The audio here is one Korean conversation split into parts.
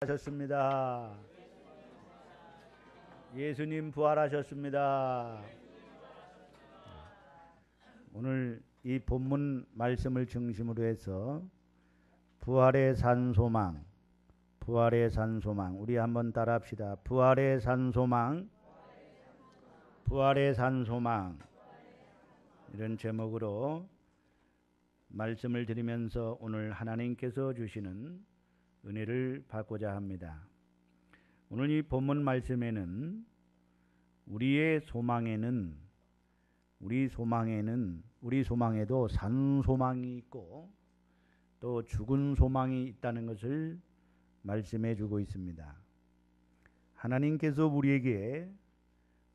하셨습니다. 예수님 부활하셨습니다. 오늘 이 본문 말씀을 중심으로 해서 부활의 산 소망, 부활의 산 소망, 우리 한번 따라합시다. 부활의 산 소망, 부활의 산 소망, 이런 제목으로 말씀을 드리면서 오늘 하나님께서 주시는 은혜를 받고자 합니다. 오늘 이 본문 말씀에는 우리 소망에도 산 소망이 있고 또 죽은 소망이 있다는 것을 말씀해 주고 있습니다. 하나님께서 우리에게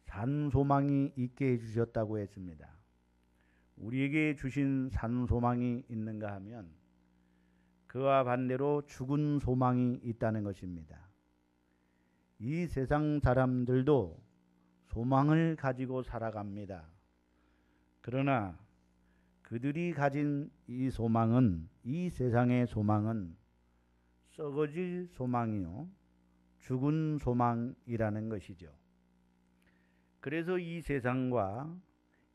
산 소망이 있게 해 주셨다고 했습니다. 우리에게 주신 산 소망이 있는가 하면 그와 반대로 죽은 소망이 있다는 것입니다. 이 세상 사람들도 소망을 가지고 살아갑니다. 그러나 그들이 가진 이 소망은, 이 세상의 소망은 썩어질 소망이요, 죽은 소망이라는 것이죠. 그래서 이 세상과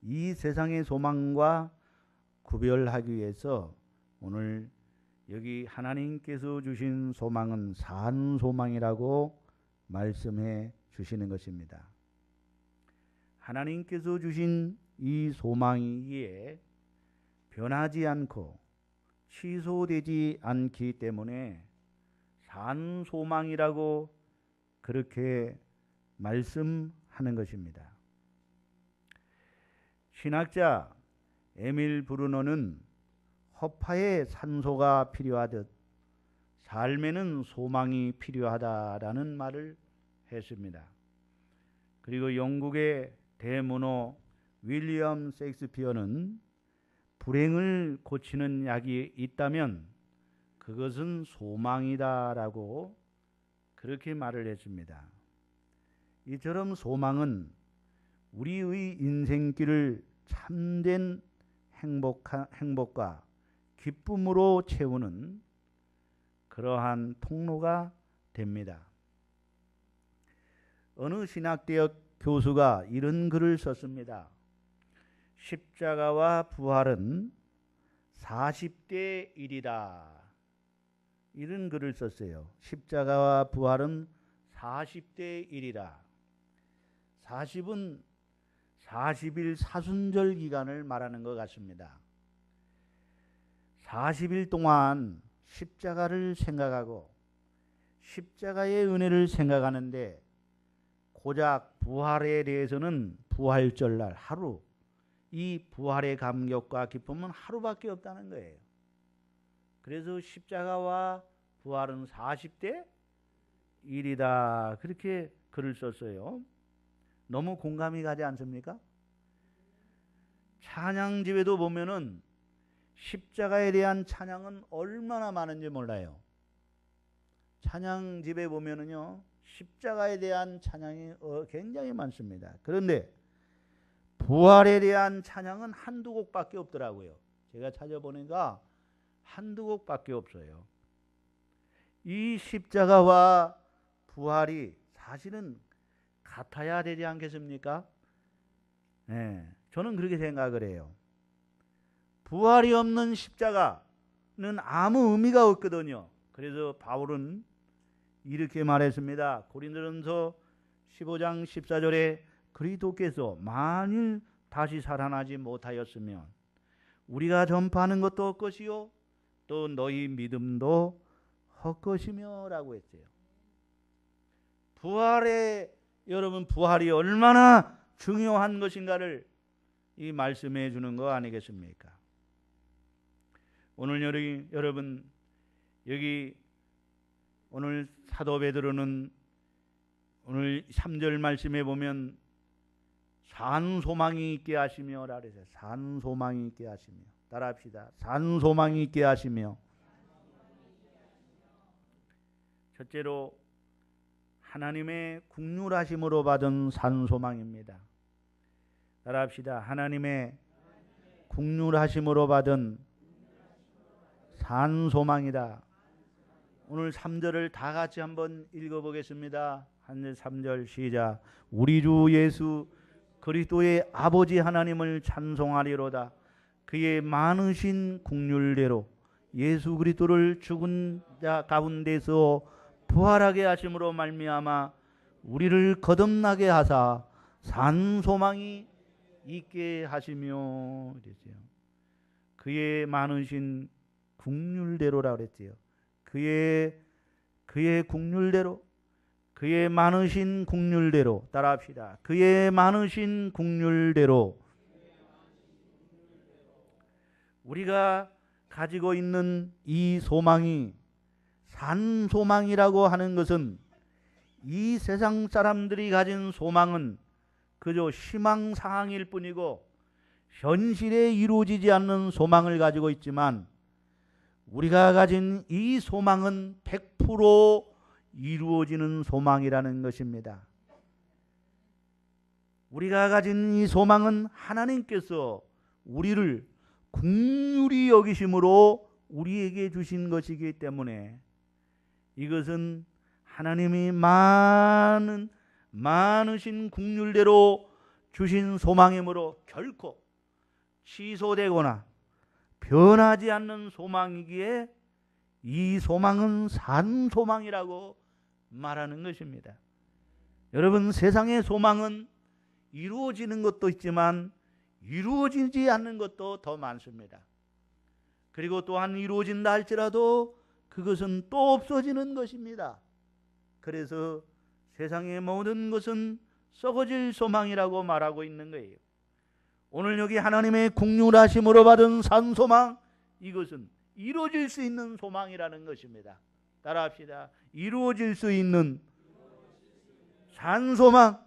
이 세상의 소망과 구별하기 위해서 오늘 여기 하나님께서 주신 소망은 산 소망이라고 말씀해 주시는 것입니다. 하나님께서 주신 이 소망이기에 변하지 않고 취소되지 않기 때문에 산 소망이라고 그렇게 말씀하는 것입니다. 신학자 에밀 브루너는 허파에 산소가 필요하듯 삶에는 소망이 필요하다라는 말을 했습니다. 그리고 영국의 대문호 윌리엄 셰익스피어는 불행을 고치는 약이 있다면 그것은 소망이다라고 그렇게 말을 했습니다. 이처럼 소망은 우리의 인생길을 참된 행복과 기쁨으로 채우는 그러한 통로가 됩니다. 어느 신학대학 교수가 이런 글을 썼습니다. 십자가와 부활은 40대 일이다. 이런 글을 썼어요. 십자가와 부활은 40대 일이다. 40은 40일 사순절 기간을 말하는 것 같습니다. 40일 동안 십자가를 생각하고 십자가의 은혜를 생각하는데 고작 부활에 대해서는 부활절날 하루, 이 부활의 감격과 기쁨은 하루밖에 없다는 거예요. 그래서 십자가와 부활은 40대 1이다. 그렇게 글을 썼어요. 너무 공감이 가지 않습니까? 찬양집에도 보면은 십자가에 대한 찬양은 얼마나 많은지 몰라요. 찬양집에 보면은요, 십자가에 대한 찬양이 굉장히 많습니다. 그런데 부활에 대한 찬양은 한두 곡밖에 없더라고요. 제가 찾아보니까 한두 곡밖에 없어요. 이 십자가와 부활이 사실은 같아야 되지 않겠습니까? 네, 저는 그렇게 생각을 해요. 부활이 없는 십자가는 아무 의미가 없거든요. 그래서 바울은 이렇게 말했습니다. 고린도전서 15장 14절에 그리스도께서 만일 다시 살아나지 못하였으면 우리가 전파하는 것도 헛것이요 또 너희 믿음도 헛것이며 라고 했어요. 여러분 부활이 얼마나 중요한 것인가를 이 말씀해 주는 거 아니겠습니까? 오늘 여러분 여기 오늘 사도 베드로는 오늘 3절 말씀에 보면 산 소망이 있게 하시며라 그랬어요. 산 소망이 있게 하시며. 따라합시다. 산 소망이 있게 하시며. 첫째로 하나님의 국률하심으로 받은 산 소망입니다. 따라합시다. 하나님의 국률하심으로 받은 산 소망이다. 오늘 3절을 다 같이 한번 읽어보겠습니다. 3절 시작. 우리 주 예수 그리스도의 아버지 하나님을 찬송하리로다. 그의 많으신 긍휼대로 예수 그리스도를 죽은 자 가운데서 부활하게 하심으로 말미암아 우리를 거듭나게 하사 산 소망이 있게 하시며 그랬어요. 그의 많으신 긍휼대로라 그랬지요. 그의 긍휼대로, 그의 많으신 긍휼대로, 따라합시다. 그의 많으신 긍휼대로 우리가 가지고 있는 이 소망이 산 소망이라고 하는 것은 이 세상 사람들이 가진 소망은 그저 희망사항일 뿐이고 현실에 이루어지지 않는 소망을 가지고 있지만 우리가 가진 이 소망은 100% 이루어지는 소망이라는 것입니다. 우리가 가진 이 소망은 하나님께서 우리를 긍휼히 여기심으로 우리에게 주신 것이기 때문에 이것은 하나님이 많으신 긍휼대로 주신 소망이므로 결코 취소되거나 변하지 않는 소망이기에 이 소망은 산 소망이라고 말하는 것입니다. 여러분, 세상의 소망은 이루어지는 것도 있지만 이루어지지 않는 것도 더 많습니다. 그리고 또한 이루어진다 할지라도 그것은 또 없어지는 것입니다. 그래서 세상의 모든 것은 썩어질 소망이라고 말하고 있는 거예요. 오늘 여기 하나님의 긍휼하심으로 받은 산 소망, 이것은 이루어질 수 있는 소망이라는 것입니다. 따라합시다. 이루어질 수 있는 산 소망.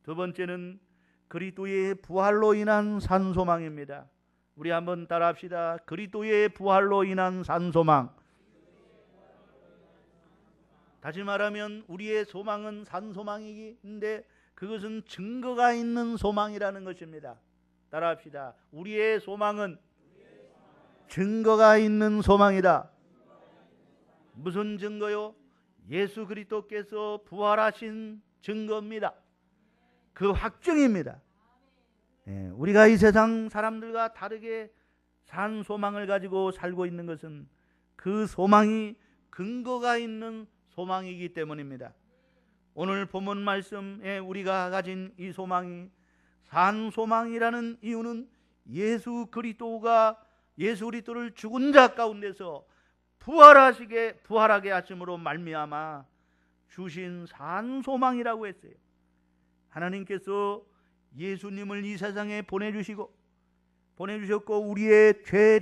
두 번째는 그리스도의 부활로 인한 산 소망입니다. 우리 한번 따라합시다. 그리스도의 부활로 인한 산 소망. 다시 말하면 우리의 소망은 산 소망이긴데 그것은 증거가 있는 소망이라는 것입니다. 따라합시다. 우리의 소망은 증거가 있는 소망이다. 무슨 증거요? 예수 그리스도께서 부활하신 증거입니다. 그 확증입니다. 우리가 이 세상 사람들과 다르게 산 소망을 가지고 살고 있는 것은 그 소망이 근거가 있는 소망이기 때문입니다. 오늘 본문 말씀에 우리가 가진 이 소망이 산 소망이라는 이유는 예수 그리스도를 죽은 자 가운데서 부활하게 하심으로 말미암아 주신 산 소망이라고 했어요. 하나님께서 예수님을 이 세상에 보내주셨고 우리의 죄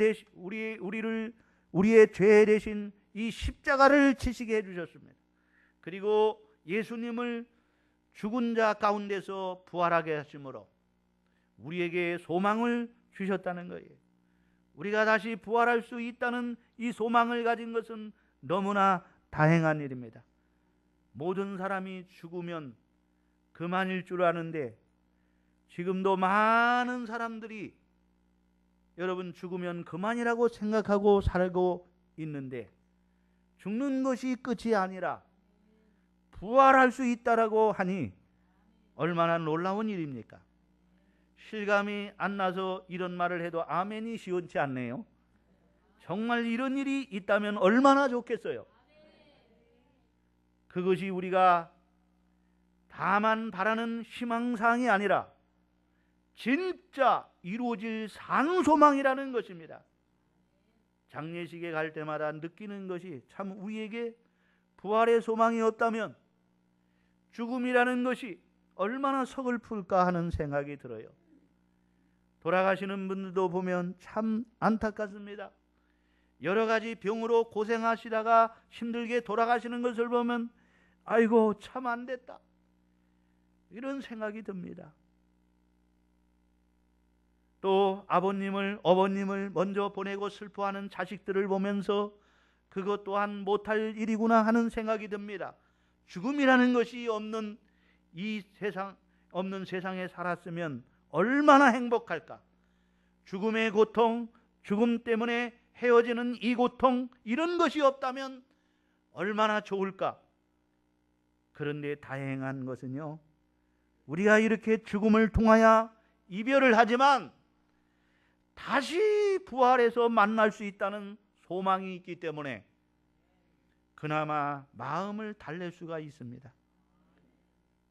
대신 이 십자가를 지시게 해주셨습니다. 그리고 예수님을 죽은 자 가운데서 부활하게 하심으로 우리에게 소망을 주셨다는 거예요. 우리가 다시 부활할 수 있다는 이 소망을 가진 것은 너무나 다행한 일입니다. 모든 사람이 죽으면 그만일 줄 아는데 지금도 많은 사람들이 여러분 죽으면 그만이라고 생각하고 살고 있는데 죽는 것이 끝이 아니라 부활할 수 있다라고 하니 얼마나 놀라운 일입니까? 실감이 안 나서 이런 말을 해도 아멘이 시원치 않네요. 정말 이런 일이 있다면 얼마나 좋겠어요. 그것이 우리가 다만 바라는 희망사항이 아니라 진짜 이루어질 산 소망이라는 것입니다. 장례식에 갈 때마다 느끼는 것이 참 우리에게 부활의 소망이 없다면 죽음이라는 것이 얼마나 서글플까 하는 생각이 들어요. 돌아가시는 분들도 보면 참 안타깝습니다. 여러 가지 병으로 고생하시다가 힘들게 돌아가시는 것을 보면 아이고 참 안 됐다 이런 생각이 듭니다. 또 아버님을 어머님을 먼저 보내고 슬퍼하는 자식들을 보면서 그것 또한 못할 일이구나 하는 생각이 듭니다. 죽음이라는 것이 없는 세상에 살았으면 얼마나 행복할까. 죽음의 고통, 죽음 때문에 헤어지는 이 고통, 이런 것이 없다면 얼마나 좋을까. 그런데 다행한 것은요, 우리가 이렇게 죽음을 통하여 이별을 하지만 다시 부활해서 만날 수 있다는 소망이 있기 때문에 그나마 마음을 달랠 수가 있습니다.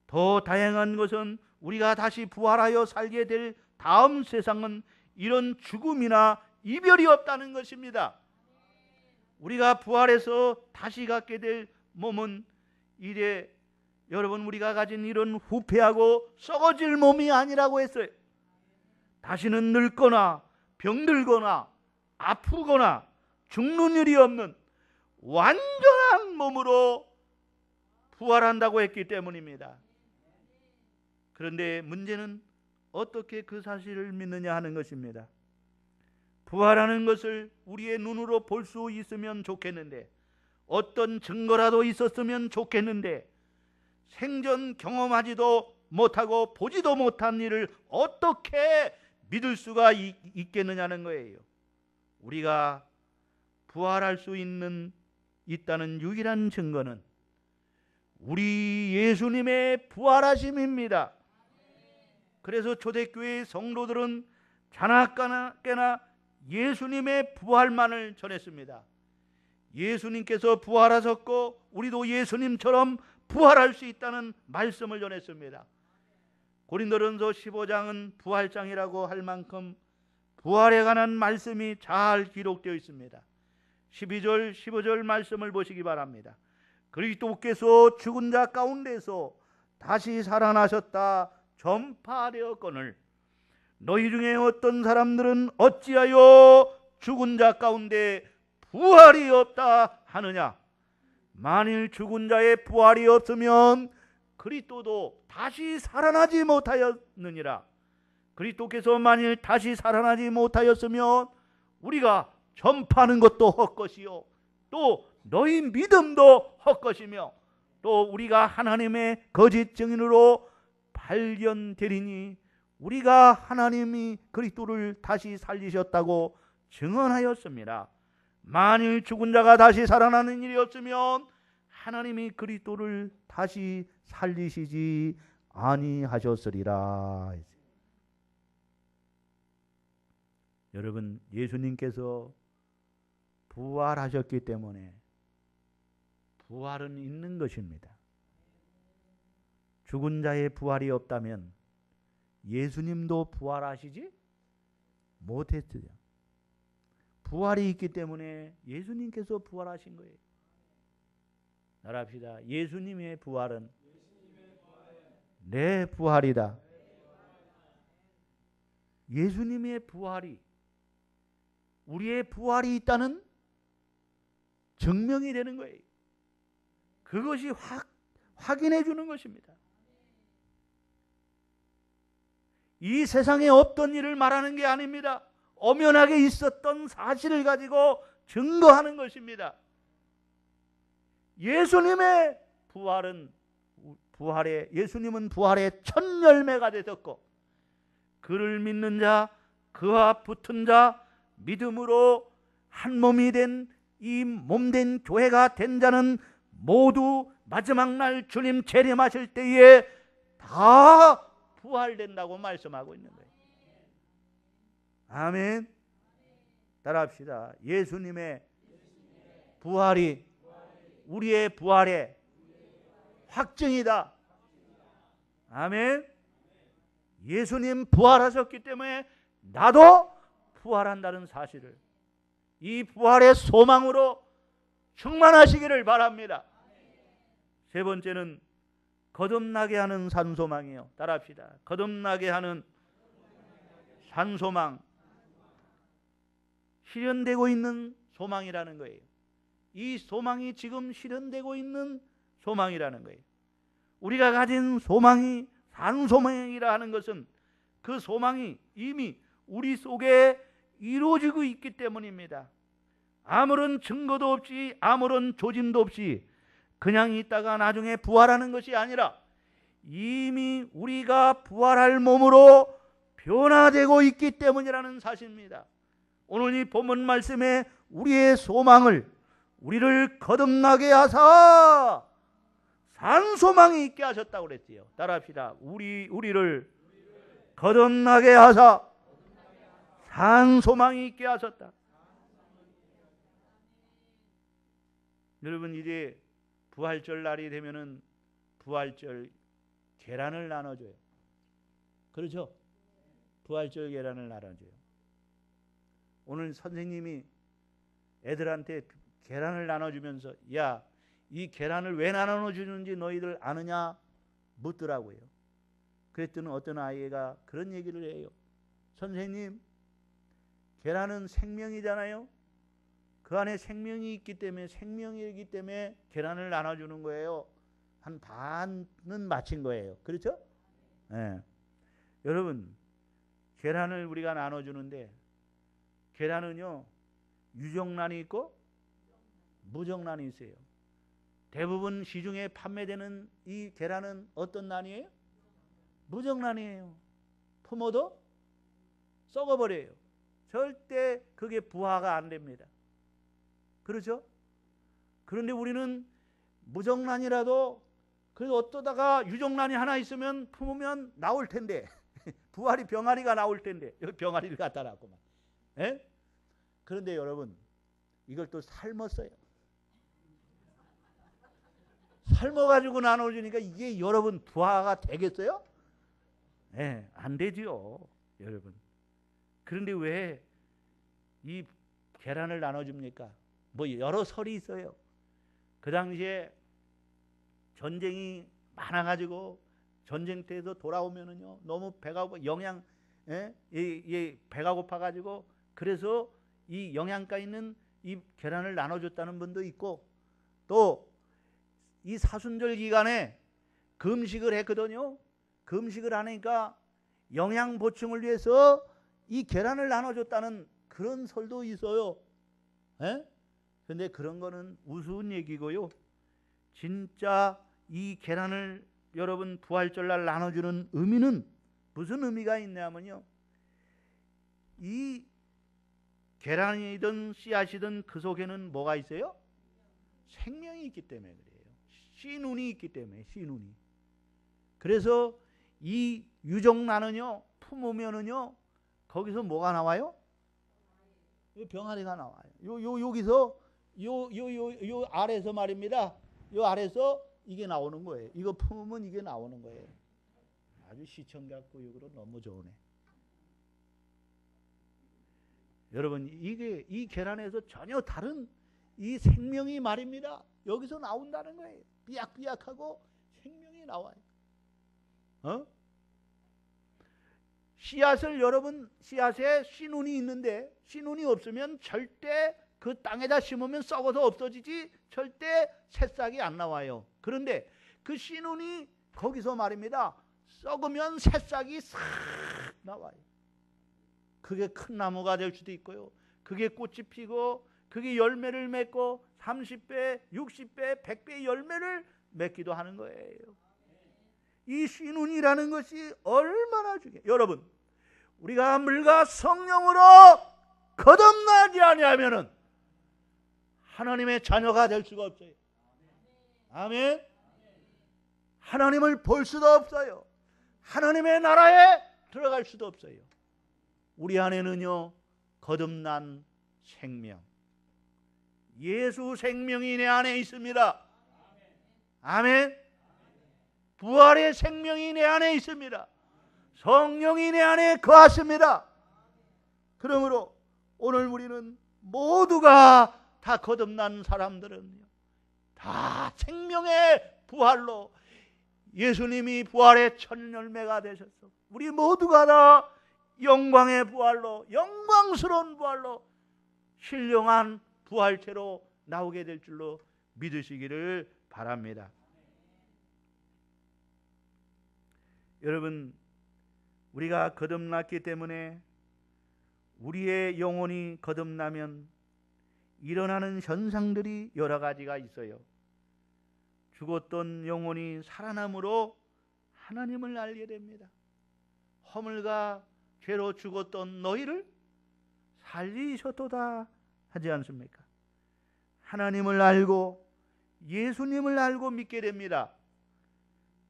더 다행한 것은 우리가 다시 부활하여 살게 될 다음 세상은 이런 죽음이나 이별이 없다는 것입니다. 우리가 부활해서 다시 갖게 될 몸은 이래 여러분, 우리가 가진 이런 후패하고 썩어질 몸이 아니라고 했어요. 다시는 늙거나 병들거나 아프거나 죽는 일이 없는 완전한 몸으로 부활한다고 했기 때문입니다. 그런데 문제는 어떻게 그 사실을 믿느냐 하는 것입니다. 부활하는 것을 우리의 눈으로 볼 수 있으면 좋겠는데, 어떤 증거라도 있었으면 좋겠는데, 생전 경험하지도 못하고 보지도 못한 일을 어떻게 믿을 수가 있겠느냐는 거예요. 우리가 부활할 수 있다는 유일한 증거는 우리 예수님의 부활하심입니다. 그래서 초대교회 성도들은 자나깨나 예수님의 부활만을 전했습니다. 예수님께서 부활하셨고 우리도 예수님처럼 부활할 수 있다는 말씀을 전했습니다. 고린도전서 15장은 부활장이라고 할 만큼 부활에 관한 말씀이 잘 기록되어 있습니다. 12절 15절 말씀을 보시기 바랍니다. 그리스도께서 죽은 자 가운데서 다시 살아나셨다 전파되었거늘 너희 중에 어떤 사람들은 어찌하여 죽은 자 가운데 부활이 없다 하느냐. 만일 죽은 자의 부활이 없으면 그리스도도 다시 살아나지 못하였느니라. 그리스도께서 만일 다시 살아나지 못하였으면 우리가 전파하는 것도 헛것이요 또 너희 믿음도 헛것이며 또 우리가 하나님의 거짓 증인으로 발견되리니 우리가 하나님이 그리스도를 다시 살리셨다고 증언하였습니다. 만일 죽은 자가 다시 살아나는 일이 없으면 하나님이 그리스도를 다시 살리시지 아니하셨으리라. 여러분, 예수님께서 부활하셨기 때문에 부활은 있는 것입니다. 죽은 자의 부활이 없다면 예수님도 부활하시지 못했어요. 부활이 있기 때문에 예수님께서 부활하신 거예요. 나랍시다. 예수님의 부활은 내 부활이다. 예수님의 부활이 우리의 부활이 있다는 증명이 되는 거예요. 그것이 확인해 주는 것입니다. 이 세상에 없던 일을 말하는 게 아닙니다. 엄연하게 있었던 사실을 가지고 증거하는 것입니다. 예수님의 예수님은 부활의 첫 열매가 되셨고 그를 믿는 자, 그와 붙은 자, 믿음으로 한 몸이 된 이 몸된 교회가 된 자는 모두 마지막 날 주님 재림하실 때에 다 부활된다고 말씀하고 있는 거예요. 아멘. 따라합시다. 예수님의 부활이 우리의 부활의 확증이다. 아멘. 예수님 부활하셨기 때문에 나도 부활한다는 사실을 이 부활의 소망으로 충만하시기를 바랍니다. 세 번째는 거듭나게 하는 산소망이요. 따라합시다. 거듭나게 하는 산소망. 실현되고 있는 소망이라는 거예요. 이 소망이 지금 실현되고 있는 소망이라는 거예요. 우리가 가진 소망이 산소망이라 하는 것은 그 소망이 이미 우리 속에 이루어지고 있기 때문입니다. 아무런 증거도 없이 아무런 조짐도 없이 그냥 있다가 나중에 부활하는 것이 아니라 이미 우리가 부활할 몸으로 변화되고 있기 때문이라는 사실입니다. 오늘 이 본문 말씀에 우리의 소망을, 우리를 거듭나게 하사 산 소망이 있게 하셨다고 그랬지요. 따라합시다. 우리를 거듭나게 하사 산 소망이 있게 하셨다. 여러분, 이제 부활절 날이 되면은 부활절 계란을 나눠줘요. 그렇죠? 부활절 계란을 나눠줘요. 오늘 선생님이 애들한테 계란을 나눠주면서 야, 이 계란을 왜 나눠주는지 너희들 아느냐 묻더라고요. 그랬더니 어떤 아이가 그런 얘기를 해요. 선생님, 계란은 생명이잖아요. 그 안에 생명이 있기 때문에, 생명이기 때문에 계란을 나눠주는 거예요. 한 반은 맞힌 거예요. 그렇죠? 네. 여러분, 계란을 우리가 나눠주는데 계란은요, 유정란이 있고 무정란이 있어요. 대부분 시중에 판매되는 이 계란은 어떤 난이에요? 무정란이에요. 품어도 썩어버려요. 절대 그게 부화가 안 됩니다. 그렇죠? 그런데 우리는 무정란이라도 그래도 어떠다가 유정란이 하나 있으면 품으면 나올 텐데 부활이 병아리가 나올 텐데 여기 병아리를 갖다 놨구만. 예? 그런데 여러분, 이걸 또 삶았어요. 삶아가지고 나눠주니까 이게 여러분 부화가 되겠어요? 네, 안 되지요, 여러분. 그런데 왜 이 계란을 나눠줍니까? 뭐 여러 설이 있어요. 그 당시에 전쟁이 많아가지고 전쟁터에서 돌아오면은요 너무 배가 고파 영양, 배가 고파가지고 그래서 이 영양가 있는 이 계란을 나눠줬다는 분도 있고, 또 이 사순절 기간에 금식을 했거든요. 금식을 하니까 영양 보충을 위해서 이 계란을 나눠줬다는 그런 설도 있어요. 그런데 그런 거는 우스운 얘기고요. 진짜 이 계란을 여러분 부활절날 나눠주는 의미는 무슨 의미가 있냐면요, 이 계란이든 씨앗이든 그 속에는 뭐가 있어요? 생명이 있기 때문에 그래요. 씨눈이 있기 때문에, 씨눈이. 그래서 이 유정란은요 품으면은요 거기서 뭐가 나와요? 병아리가 나와요. 여기서 요 아래서 말입니다. 요 아래서 이게 나오는 거예요. 이거 품으면 이게 나오는 거예요. 아주 시청자 교육으로 너무 좋으네. 여러분, 이게 이 계란에서 전혀 다른 이 생명이 말입니다. 여기서 나온다는 거예요. 삐약삐약하고 생명이 나와요. 씨앗을 여러분, 씨앗에 씨눈이 있는데 씨눈이 없으면 절대 그 땅에다 심으면 썩어서 없어지지 절대 새싹이 안 나와요. 그런데 그 씨눈이 거기서 말입니다. 썩으면 새싹이 싹 나와요. 그게 큰 나무가 될 수도 있고요. 그게 꽃이 피고 그게 열매를 맺고 30배, 60배, 100배 열매를 맺기도 하는 거예요. 이 씨눈이라는 것이 얼마나 중요해요. 여러분, 우리가 물과 성령으로 거듭나지 아니하면은 하나님의 자녀가 될 수가 없어요. 아멘. 하나님을 볼 수도 없어요. 하나님의 나라에 들어갈 수도 없어요. 우리 안에는요 거듭난 생명, 예수 생명이 내 안에 있습니다. 아멘. 부활의 생명이 내 안에 있습니다. 성령이 내 안에 거하십니다. 그러므로 오늘 우리는 모두가 다 거듭난 사람들은 다 생명의 부활로 예수님이 부활의 첫 열매가 되셨어. 우리 모두가 다 영광의 부활로, 영광스러운 부활로, 신령한 부활체로 나오게 될 줄로 믿으시기를 바랍니다. 여러분, 우리가 거듭났기 때문에 우리의 영혼이 거듭나면 일어나는 현상들이 여러 가지가 있어요. 죽었던 영혼이 살아남으로 하나님을 알게 됩니다. 허물과 죄로 죽었던 너희를 살리셨도다 하지 않습니까? 하나님을 알고 예수님을 알고 믿게 됩니다.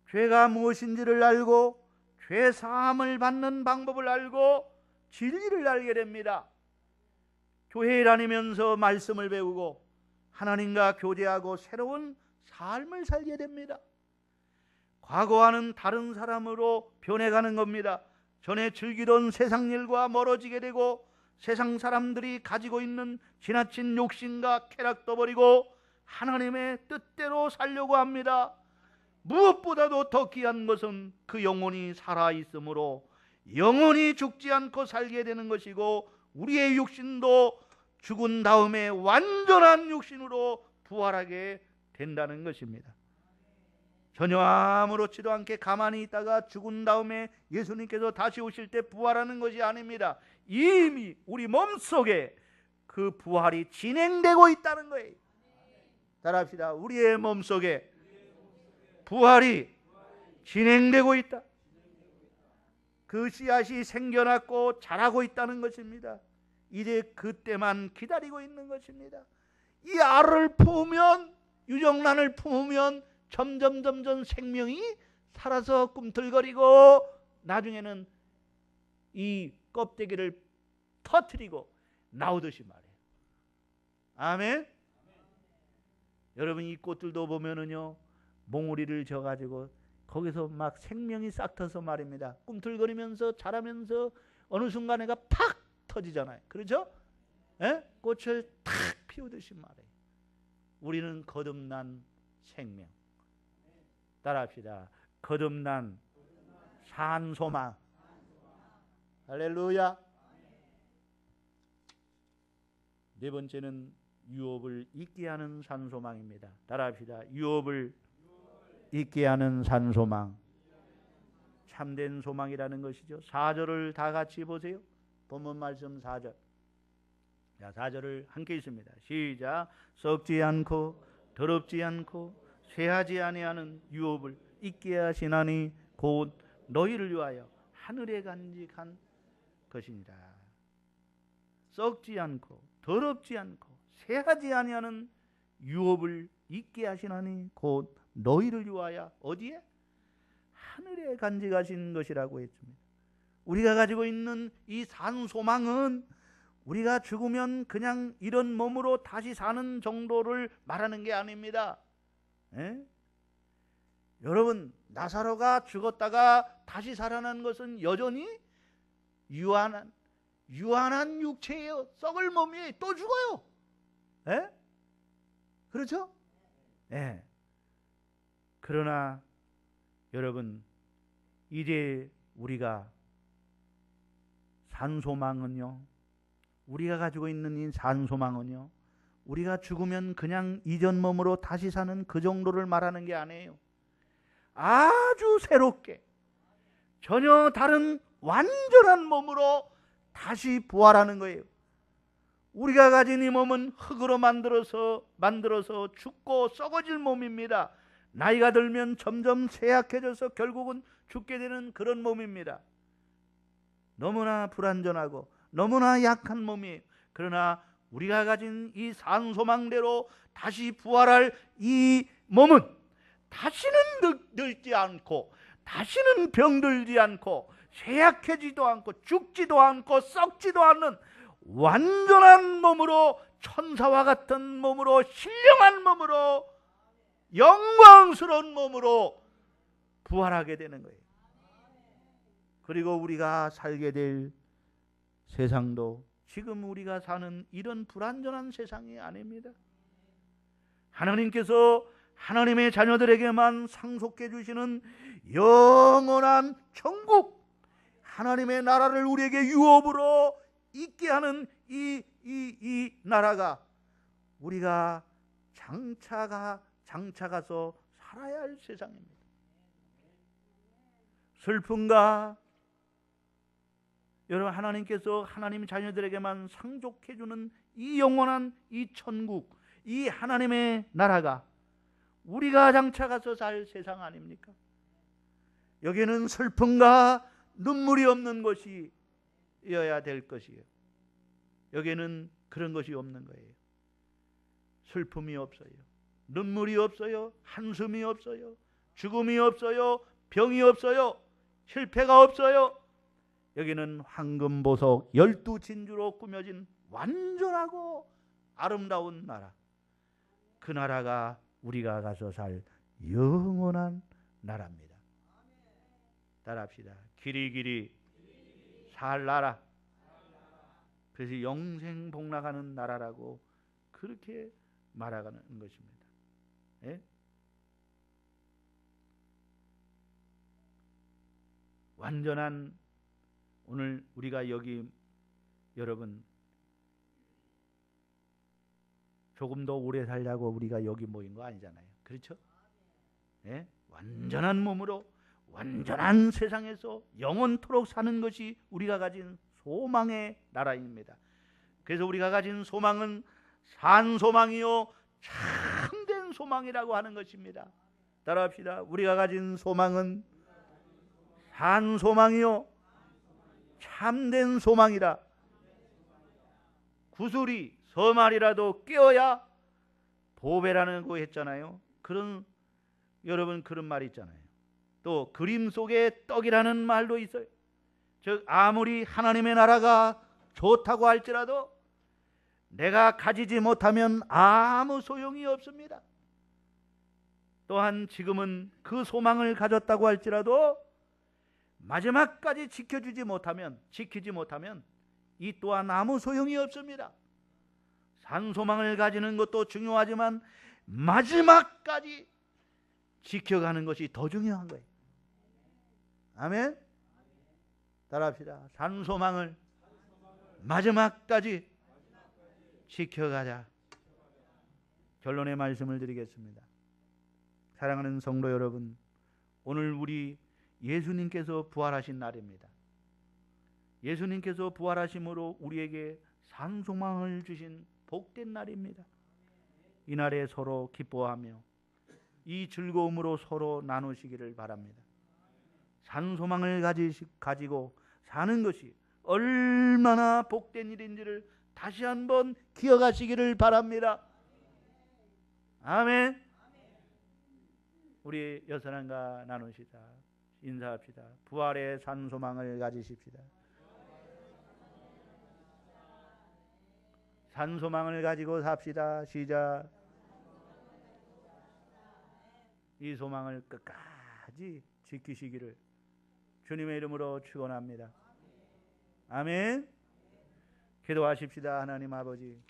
죄가 무엇인지를 알고 죄 사함을 받는 방법을 알고 진리를 알게 됩니다. 교회에 다니면서 말씀을 배우고 하나님과 교제하고 새로운 삶을 살게 됩니다. 과거와는 다른 사람으로 변해가는 겁니다. 전에 즐기던 세상 일과 멀어지게 되고 세상 사람들이 가지고 있는 지나친 욕심과 쾌락도 버리고 하나님의 뜻대로 살려고 합니다. 무엇보다도 더 귀한 것은 그 영혼이 살아있으므로 영혼이 죽지 않고 살게 되는 것이고 우리의 육신도 죽은 다음에 완전한 육신으로 부활하게 된다는 것입니다. 전혀 아무렇지도 않게 가만히 있다가 죽은 다음에 예수님께서 다시 오실 때 부활하는 것이 아닙니다. 이미 우리 몸속에 그 부활이 진행되고 있다는 거예요. 따라합시다. 우리의 몸속에 부활이 진행되고 있다. 그 씨앗이 생겨났고 자라고 있다는 것입니다. 이제 그때만 기다리고 있는 것입니다. 이 알을 품으면, 유정란을 품으면 점점 생명이 살아서 꿈틀거리고 나중에는 이 껍데기를 터뜨리고 나오듯이 말이에요. 아멘. 여러분, 이 꽃들도 보면은요, 몽우리를 져가지고 거기서 막 생명이 싹 터서 말입니다. 꿈틀거리면서 자라면서 어느 순간에가 팍 터지잖아요. 그렇죠? 에? 꽃을 탁 피우듯이 말이에요. 우리는 거듭난 생명. 따라합시다. 거듭난 산소망. 할렐루야. 네 번째는 유업을 잊게 하는 산소망입니다. 따라합시다. 유업을 잊게 하는 산소망. 참된 소망이라는 것이죠. 4절을 다 같이 보세요. 본문 말씀 4절. 자, 4절을 함께 읽습니다. 시작. 썩지 않고 더럽지 않고 쇠하지 아니하는 유업을 잊게 하시나니 곧 너희를 위하여 하늘에 간직한 것이니라. 썩지 않고 더럽지 않고 쇠하지 아니하는 유업을 잊게 하시나니 곧 너희를 위하여 어디에? 하늘에 간직하신 것이라고 했습니다. 우리가 가지고 있는 이 산소망은 우리가 죽으면 그냥 이런 몸으로 다시 사는 정도를 말하는 게 아닙니다. 에? 여러분, 나사로가 죽었다가 다시 살아난 것은 여전히 유한한 육체예요. 썩을 몸이 또 죽어요. 에? 그렇죠? 예. 그러나 여러분, 이제 우리가 산소망은요, 우리가 가지고 있는 이 산소망은요, 우리가 죽으면 그냥 이전 몸으로 다시 사는 그 정도를 말하는 게 아니에요. 아주 새롭게 전혀 다른 완전한 몸으로 다시 부활하는 거예요. 우리가 가진 이 몸은 흙으로 만들어서 죽고 썩어질 몸입니다. 나이가 들면 점점 쇠약해져서 결국은 죽게 되는 그런 몸입니다. 너무나 불완전하고 너무나 약한 몸이에요. 그러나 우리가 가진 이 산소망대로 다시 부활할 이 몸은 다시는 늙지 않고 다시는 병들지 않고 쇠약해지도 않고 죽지도 않고 썩지도 않는 완전한 몸으로, 천사와 같은 몸으로, 신령한 몸으로, 영광스러운 몸으로 부활하게 되는 거예요. 그리고 우리가 살게 될 세상도 지금 우리가 사는 이런 불완전한 세상이 아닙니다. 하나님께서 하나님의 자녀들에게만 상속해 주시는 영원한 천국, 하나님의 나라를 우리에게 유업으로 있게 하는 이 나라가 우리가 장차가서 살아야 할 세상입니다. 슬픔과 여러분, 하나님께서 하나님 자녀들에게만 상속해 주는 이 영원한 이 천국, 이 하나님의 나라가 우리가 장차가서 살 세상 아닙니까? 여기는 슬픔과 눈물이 없는 것이어야 될 것이에요. 여기에는 그런 것이 없는 거예요. 슬픔이 없어요. 눈물이 없어요. 한숨이 없어요. 죽음이 없어요. 병이 없어요. 실패가 없어요. 여기는 황금보석 12진주로 꾸며진 완전하고 아름다운 나라. 그 나라가 우리가 가서 살 영원한 나라입니다. 따라합시다. 길이길이 살 나라. 그래서 영생 복락하는 나라라고 그렇게 말하는 것입니다. 예? 완전한, 오늘 우리가 여기 여러분 조금 더 오래 살려고 우리가 여기 모인 거 아니잖아요. 그렇죠? 예? 완전한 몸으로 완전한 세상에서 영원토록 사는 것이 우리가 가진 소망의 나라입니다. 그래서 우리가 가진 소망은 산 소망이요 참된 소망이라고 하는 것입니다. 따라합시다. 우리가 가진 소망은 산 소망이요 참된 소망이라. 구슬이 서말이라도 깨어야 보배라는 거 했잖아요. 여러분 그런 말이 있잖아요. 또 그림 속의 떡이라는 말도 있어요. 즉 아무리 하나님의 나라가 좋다고 할지라도 내가 가지지 못하면 아무 소용이 없습니다. 또한 지금은 그 소망을 가졌다고 할지라도 마지막까지 지키지 못하면 이 또한 아무 소용이 없습니다. 산 소망을 가지는 것도 중요하지만 마지막까지 지켜가는 것이 더 중요한 거예요. 아멘. 따라합시다. 산 소망을 마지막까지 지켜가자. 결론의 말씀을 드리겠습니다. 사랑하는 성도 여러분, 오늘 우리 예수님께서 부활하신 날입니다. 예수님께서 부활하심으로 우리에게 산 소망을 주신 복된 날입니다. 이 날에 서로 기뻐하며 이 즐거움으로 서로 나누시기를 바랍니다. 산 소망을 가지고 사는 것이 얼마나 복된 일인지를 다시 한번 기억하시기를 바랍니다. 아멘. 우리 여사람과 나누시다. 인사합시다. 부활의 산 소망을 가지십시다. 산 소망을 가지고 삽시다. 시작. 이 소망을 끝까지 지키시기를 주님의 이름으로 축원합니다. 아멘. 기도하십시다. 하나님 아버지,